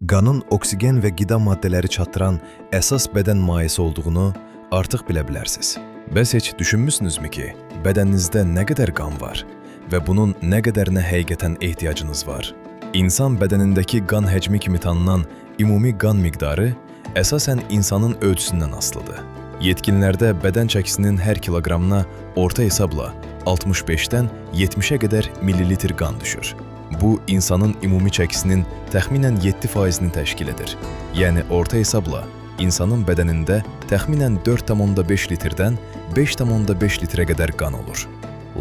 qanın oksigen və qida maddələri çatdıran əsas bədən mayesi olduğunu artıq bilə bilərsiniz. Bəs heç düşünmüsünüzmü ki, bədəninizdə nə qədər qan var və bunun nə qədərinə həqiqətən ehtiyacınız var? İnsan bədənindəki qan həcmi kimi tanınan ümumi qan miqdarı əsasən insanın ölçüsündən asılıdır. Yetkinlərdə bədən çəkisinin hər kiloqramına orta hesabla 65-dən 70-ə qədər millilitr qan düşür. Bu, insanın ümumi çəkisinin təxminən 7%-ni təşkil edir. Yəni, orta hesabla insanın bədənində təxminən 4,5 litrdən 5,5 litrə qədər qan olur.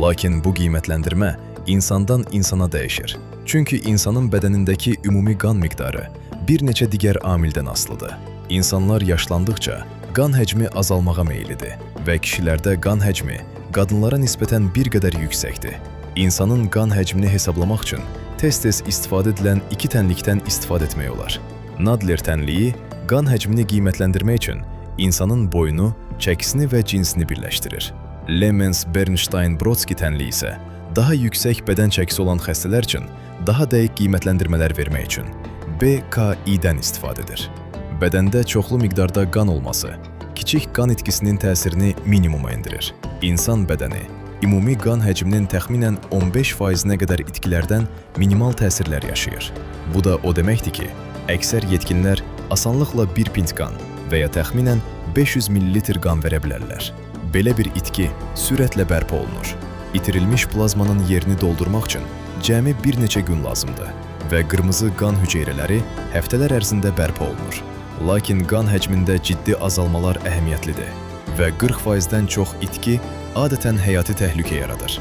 Lakin bu qiymətləndirmə insandan insana dəyişir. Çünki insanın bədənindəki ümumi qan miqdarı bir neçə digər amildən asılıdır. İnsanlar yaşlandıqca qan həcmi azalmağa meyillidir və kişilərdə qan həcmi qadınlara nisbətən bir qədər yüksəkdir. İnsanın qan həcmini hesablamaq üçün tez-tez istifadə edilən iki tənlikdən istifadə etmək olar. Nadler tənliyi qan həcmini qiymətləndirmək üçün insanın boyunu, çəkisini və cinsini birləşdirir. Lemens-Bernstein-Brodsky tənliyi isə daha yüksək bədən çəkisi olan xəstələr üçün daha dəqiq qiymətləndirmələr vermək üçün BKI-dən istifadə edir. Bədəndə çoxlu miqdarda qan olması kiçik qan itkisinin təsirini minimuma endirir. İnsan bədəni ümumi qan həcminin təxminən 15%-nə qədər itkilərdən minimal təsirlər yaşayır. Bu da o deməkdir ki, əksər yetkinlər asanlıqla 1 pint qan və ya təxminən 500 ml qan verə bilərlər. Belə bir itki sürətlə bərpa olunur. İtirilmiş plazmanın yerini doldurmaq üçün cəmi bir neçə gün lazımdır və qırmızı qan hüceyrələri həftələr ərzində bərpa olunur. Lakin qan həcmində ciddi azalmalar əhəmiyyətlidir və 40%-dən çox itki adətən həyati təhlükə yaradır.